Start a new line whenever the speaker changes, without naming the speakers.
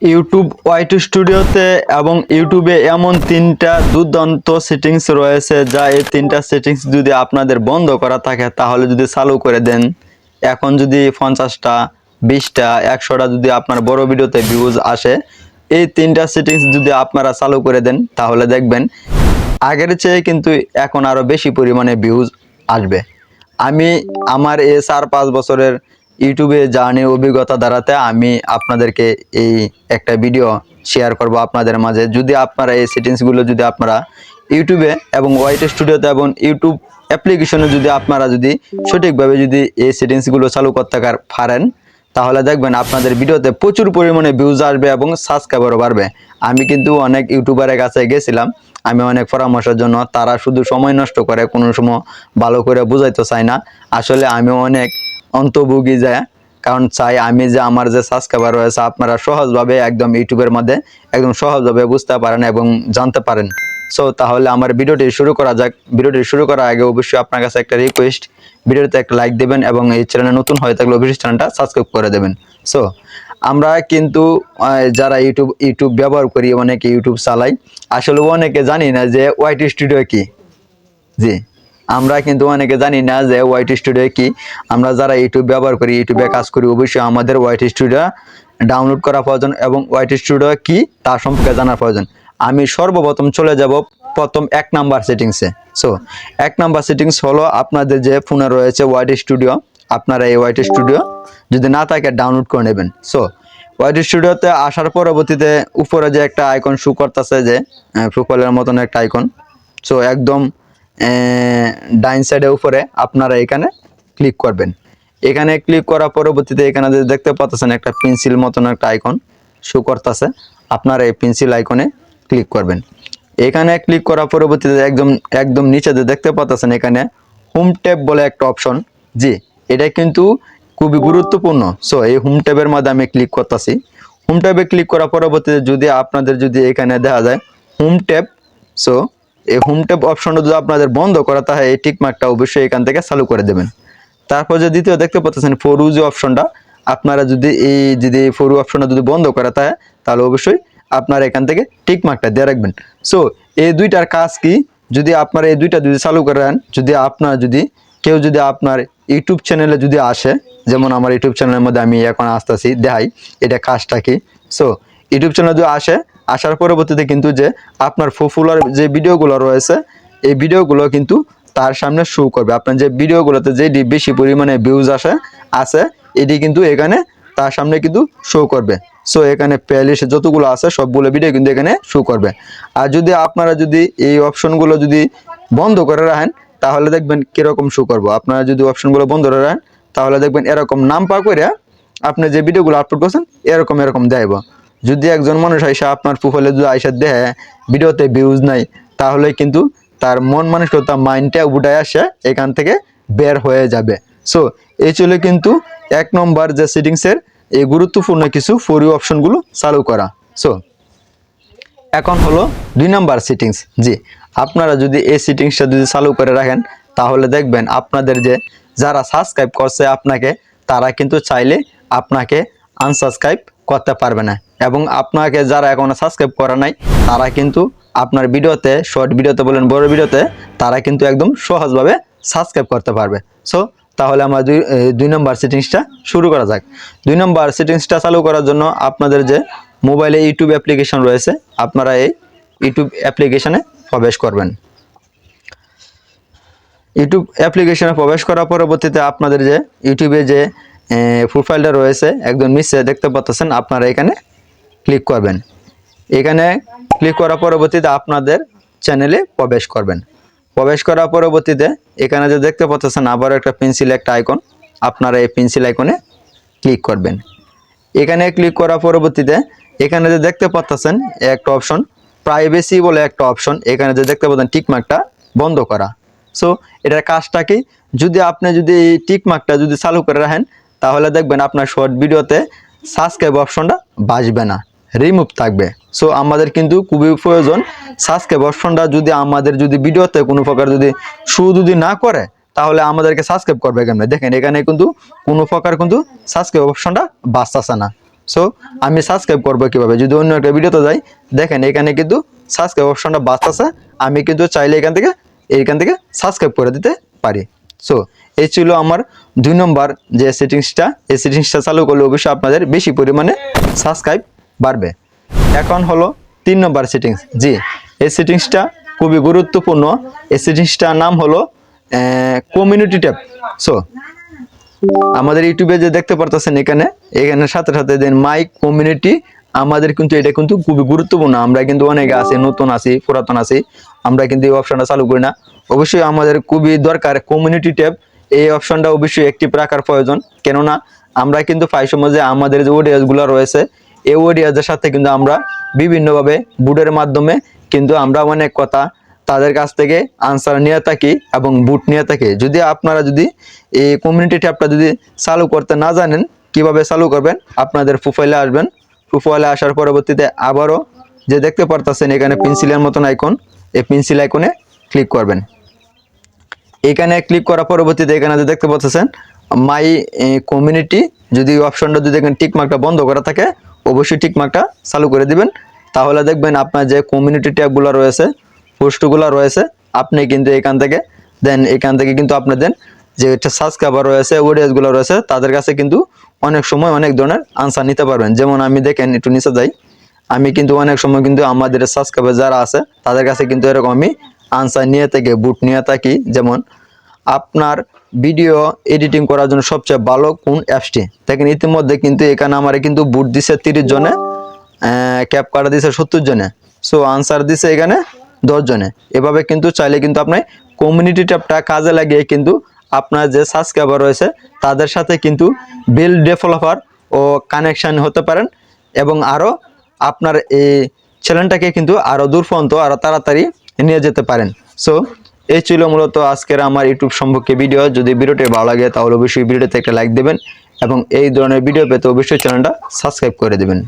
YouTube white স্টুডিওতে এবং ইউটিউবে এমন তিনটা দুর্দান্ত সেটিংস রয়েছে, যা এই তিনটা সেটিংস যদি আপনাদের বন্ধ করা থাকে তাহলে যদি চালু করে দেন, এখন যদি 50টা 20টা 100টা যদি আপনার বড় ভিডিওতে ভিউজ আসে, এই তিনটা সেটিংস যদি আপনারা চালু করে দেন তাহলে দেখবেন আগের চেয়ে কিন্তু এখন আরো বেশি পরিমাণে ভিউজ আসবে। আমি আমার এই 4-5 বছরের ইউটিউবে জার্নির অভিজ্ঞতা দ্বারাতে আমি আপনাদেরকে এই একটা ভিডিও শেয়ার করব আপনাদের মাঝে। যদি আপনারা এই সেটিংসগুলো যদি আপনারা ইউটিউবে এবং ওয়াইট স্টুডিওতে এবং ইউটিউব অ্যাপ্লিকেশনে যদি আপনারা যদি সঠিকভাবে যদি এই সেটিংসগুলো চালু করতে পারেন, তাহলে দেখবেন আপনাদের ভিডিওতে প্রচুর পরিমাণে ভিউজ আসবে এবং সাবস্ক্রাইবারও বাড়বে। আমি কিন্তু অনেক ইউটিউবারের কাছে গেছিলাম, আমি অনেক পরামর্শের জন্য, তারা শুধু সময় নষ্ট করে, কোনো সময় ভালো করে বুঝাইতে চায় না। আসলে আমি অনেক অন্তর্ভুগী যায়, কারণ চাই আমি যে আমার যে সাবস্ক্রাইবার রয়েছে আপনারা সহজভাবে একদম ইউটিউবের মধ্যে একদম সহজভাবে বুঝতে পারেন এবং জানতে পারেন। সো তাহলে আমার ভিডিওটি শুরু করা যাক। ভিডিওটি শুরু করার আগে অবশ্যই আপনার কাছে একটা রিকোয়েস্ট, ভিডিওতে একটা লাইক দেবেন এবং এই চ্যানেলে নতুন হয়ে থাকলে অবশ্যই চ্যানেলটা সাবস্ক্রাইব করে দেবেন। সো আমরা কিন্তু যারা ইউটিউব ব্যবহার করি, অনেকে ইউটিউব চালাই, আসলে অনেকে জানি না যে ওয়াইটি স্টুডিও কি। জি, আমরা কিন্তু অনেকে জানি না যে ওয়াইটি স্টুডিও কি। আমরা যারা ইউটিউব ব্যবহার করি, ইউটিউবে কাজ করি, অবশ্যই আমাদের ওয়াইটি স্টুডিও ডাউনলোড করা প্রয়োজন এবং ওয়াইটি স্টুডিও কি তার সম্পর্কে জানা প্রয়োজন। আমি সর্বপ্রথম চলে যাব প্রথম 1 নাম্বার সেটিংসে। সো 1 নাম্বার সেটিংস হলো আপনাদের যে ফোনে রয়েছে ওয়াইটি স্টুডিও, আপনারা এই ওয়াইটি স্টুডিও যদি না থাকে ডাউনলোড করে নেবেন। সো ওয়াইটি স্টুডিওতে আসার পরবর্তীতে উপরে যে একটা আইকন শো করতেছে, যে প্রোফাইলের মতন একটা আইকন, সো একদম ডাইন সাইডে উপরে আপনারা এখানে ক্লিক করবেন। এখানে ক্লিক করার পরবর্তীতে এখানে যে দেখতে পাচ্ছেন একটা পেন্সিল মতন একটা আইকন শো করতেছে, আপনারা এই পেন্সিল আইকনে ক্লিক করবেন। এখানে ক্লিক করার পরবর্তীতে একদম একদম নিচে যে দেখতে পাচ্ছেন এখানে হোম ট্যাব বলে একটা অপশন। জি, এটা কিন্তু খুবই গুরুত্বপূর্ণ। সো এই হোম ট্যাবের মধ্যে আমি ক্লিক করতেছি। হোম ট্যাবে ক্লিক করার পরবর্তীতে যদি আপনাদের যদি এখানে দেখা যায় হোম ট্যাব, সো এই হোম ট্যাব অপশনটা যদি আপনাদের বন্ধ করা থাকে এই টিক মার্কটা অবশ্যই এখান থেকে চালু করে দেবেন। তারপর যে দ্বিতীয় দেখতে পাচ্ছেন ফর ইউ যে অপশনটা, আপনারা যদি ফর ইউ অপশনটা যদি বন্ধ করা থাকে তাহলে অবশ্যই আপনারা এখান থেকে টিক মার্কটা দিয়ে রাখবেন। সো এই দুইটার কাজ কি, যদি আপনারা এই দুইটা যদি চালু করেন, যদি আপনার যদি কেউ যদি আপনার ইউটিউব চ্যানেলে যদি আসে, যেমন আমার ইউটিউব চ্যানেলের মধ্যে আমি এখন আসতেছি দেখাই এটা কাজটা কি। সো ইউটিউব চ্যানেলে যদি আসার পরবর্তীতে কিন্তু যে আপনার পপুলার যে ভিডিওগুলো রয়েছে এই ভিডিওগুলো কিন্তু তার সামনে শো করবে। আপনার যে ভিডিওগুলোতে যেটি বেশি পরিমাণে ভিউজ আছে এটি কিন্তু এখানে তার সামনে কিন্তু শো করবে। সো এখানে প্লেলিস্ট যতগুলো আছে সবগুলো ভিডিও কিন্তু এখানে শো করবে। আর যদি আপনারা যদি এই অপশনগুলো যদি বন্ধ করে রাখেন তাহলে দেখবেন কিরকম শো করবো। আপনারা যদি অপশনগুলো বন্ধ করে রাখেন তাহলে দেখবেন এরকম নাম পা করে আপনি যে ভিডিওগুলো আপলোড করছেন এরকম দেখাইব। যদি একজন মানুষ আইসা আপনার প্রোফাইলে যদি আইসা দেখে ভিডিওতে ভিউজ নাই, তাহলে কিন্তু তার মন মানসিকতা মাইন্ডটা উঠায় আসে এখান থেকে বের হয়ে যাবে। সো এই চলে কিন্তু 1 নম্বর যে সেটিংসের এই গুরুত্বপূর্ণ কিছু ফর ইউ অপশনগুলো চালু করা। সো এখন হলো 2 নম্বর সেটিংস। জি, আপনারা যদি এই সেটিংসটা যদি চালু করে রাখেন তাহলে দেখবেন আপনাদের যে যারা সাবস্ক্রাইব করছে আপনাকে, তারা কিন্তু চাইলে আপনাকে আনসাবস্ক্রাইব করতে পারবে না, এবং আপনাকে যারা এখনো সাবস্ক্রাইব করা নাই তারা কিন্তু আপনার ভিডিওতে, শর্ট ভিডিওতে বলেন বড় ভিডিওতে, তারা কিন্তু একদম সহজভাবে সাবস্ক্রাইব করতে পারবে। সো তাহলে আমরা 2 নম্বর সেটিংসটা শুরু করা যাক। 2 নম্বর সেটিংসটা চালু করার জন্য আপনাদের যে মোবাইলে ইউটিউব অ্যাপ্লিকেশন রয়েছে, আপনারা এই ইউটিউব অ্যাপ্লিকেশনে প্রবেশ করবেন। ইউটিউব অ্যাপ্লিকেশনে প্রবেশ করার পরবর্তীতে আপনাদের যে ইউটিউবে যে প্রোফাইলটা রয়েছে একদম নিচে দেখতে পাচ্ছেন, আপনারা এখানে ক্লিক করবেন। এখানে ক্লিক করার পরবর্তীতে আপনাদের চ্যানেলে প্রবেশ করবেন। প্রবেশ করার পরবর্তীতে এখানে যে দেখতে পাচ্ছেন আবার একটা পেন্সিল একটা আইকন, আপনারা এই পেন্সিল আইকনে ক্লিক করবেন। এখানে ক্লিক করার পরবর্তীতে এখানে যে দেখতে পাচ্ছেন একটা অপশন প্রাইভেসি বলে একটা অপশন, এখানে যে দেখতে পাচ্ছেন টিক মার্কটা বন্ধ করা। সো এটার কাজটা কি, যদি আপনি যদি এই টিক মার্কটা যদি চালু করে রাখেন তাহলে দেখবেন আপনার শর্ট ভিডিওতে সাবস্ক্রাইব অপশনটা বাজবে না, রিমুভ থাকবে। সো আমাদের কিন্তু খুবই প্রয়োজন সাবস্ক্রাইব অপশনটা, যদি আমাদের যদি ভিডিওতে কোনো প্রকার যদি শো যদি না করে তাহলে আমাদেরকে সাবস্ক্রাইব করবে কেমনে। দেখেন এখানে কিন্তু কোনো প্রকার কিন্তু সাবস্ক্রাইব অপশনটা বাজতেছে না। সো আমি সাবস্ক্রাইব করবো কিভাবে, যদি অন্য একটা ভিডিওতে যাই দেখেন এখানে কিন্তু সাবস্ক্রাইব অপশনটা বাঁচতেছে, আমি কিন্তু চাইলে এখান থেকে সাবস্ক্রাইব করে দিতে পারি। সো এই ছিল আমার 2 নম্বর যে সেটিংসটা, এই সেটিংসটা চালু করলে অবশ্যই আপনাদের বেশি পরিমাণে সাবস্ক্রাইব বাড়বে। এখন হলো 3 নম্বর সেটিংস। জি, এই সেটিংসটা খুবই গুরুত্বপূর্ণ। এই সেটিংসটার নাম হলো কমিউনিটি ট্যাব। সো আমাদের ইউটিউবে যে দেখতে পারতেছেন এখানে সাথে সাথে দেন মাই কমিউনিটি, আমাদের কিন্তু এটা কিন্তু খুবই গুরুত্বপূর্ণ। আমরা কিন্তু অনেকে আছি, নতুন আছি, পুরাতন আছি, আমরা কিন্তু এই অপশনটা চালু করি না। অবশ্যই আমাদের খুবই দরকার কমিউনিটি ট্যাব, এই অপশনটা অবশ্যই অ্যাক্টিভ রাখার প্রয়োজন। কেননা আমরা কিন্তু প্রায় সময় যে আমাদের যে অডিয়েন্সগুলো রয়েছে এই অডিয়েন্সের সাথে কিন্তু আমরা বিভিন্নভাবে বুটের মাধ্যমে কিন্তু আমরা অনেক কথা তাদের কাছ থেকে আনসার নিয়ে থাকি এবং বুট নিয়ে থাকি। যদি আপনারা এই কমিউনিটি ট্যাবটা যদি চালু করতে না জানেন কিভাবে চালু করবেন, আপনাদের প্রোফাইলে আসবেন, প্রোফাইলে আসার পরবর্তীতে আবারও যে দেখতে পারতেছেন এখানে পেন্সিলের মতন আইকন, এই পেন্সিল আইকনে ক্লিক করবেন। এখানে ক্লিক করার পরবর্তীতে এখানে যে দেখতে পাচ্ছেন মাই কমিউনিটি, যদি অপশনটা যদি এখানে টিকমার্কটা বন্ধ করা থাকে অবশ্যই টিকমার্কটা চালু করে দিবেন। তাহলে দেখবেন আপনার যে কমিউনিটি ট্যাবগুলো রয়েছে, পোস্টগুলো রয়েছে, আপনি কিন্তু এখান থেকে কিন্তু আপনাদের যে সাবস্ক্রাইবার রয়েছে, অডিয়েন্সগুলো রয়েছে তাদের কাছে কিন্তু অনেক সময় অনেক ধরনের আনসার নিতে পারবেন। যেমন আমি দেখেন একটু নিচে যাই, আমি কিন্তু অনেক সময় কিন্তু আমাদের সাবস্ক্রাইবার যারা আছে তাদের কাছে কিন্তু এরকম আমি আনসার নিয়ে থাকি, বুট নিয়ে থাকি। যেমন আপনার ভিডিও এডিটিং করার জন্য সবচেয়ে ভালো কোন অ্যাপসটি, দেখেন ইতিমধ্যে কিন্তু এখানে আমার কিন্তু বুট দিছে 30 জনে, ক্যাপ কাটা দিছে 70 জনে, সো আনসার দিছে এখানে 10 জনে। এভাবে কিন্তু চাইলে কিন্তু আপনি কমিউনিটি ট্যাবটা কাজে লাগিয়ে কিন্তু আপনার যে সাবস্ক্রাইবার রয়েছে তাদের সাথে কিন্তু বিল্ড ডেভেলপার ও কানেকশন হতে পারেন এবং আরও আপনার এই চ্যানেলটাকে কিন্তু আরও দূর পর্যন্ত আরও তাড়াতাড়ি নিয়ে যেতে পারেন। সো এই ছিল মূলত আজকের আমার ইউটিউব সম্পর্কে ভিডিও। যদি ভিডিওটি ভালো লাগে তাহলে অবশ্যই ভিডিওতে একটা লাইক দেবেন এবং এই ধরনের ভিডিও পেতে অবশ্যই চ্যানেলটা সাবস্ক্রাইব করে দেবেন।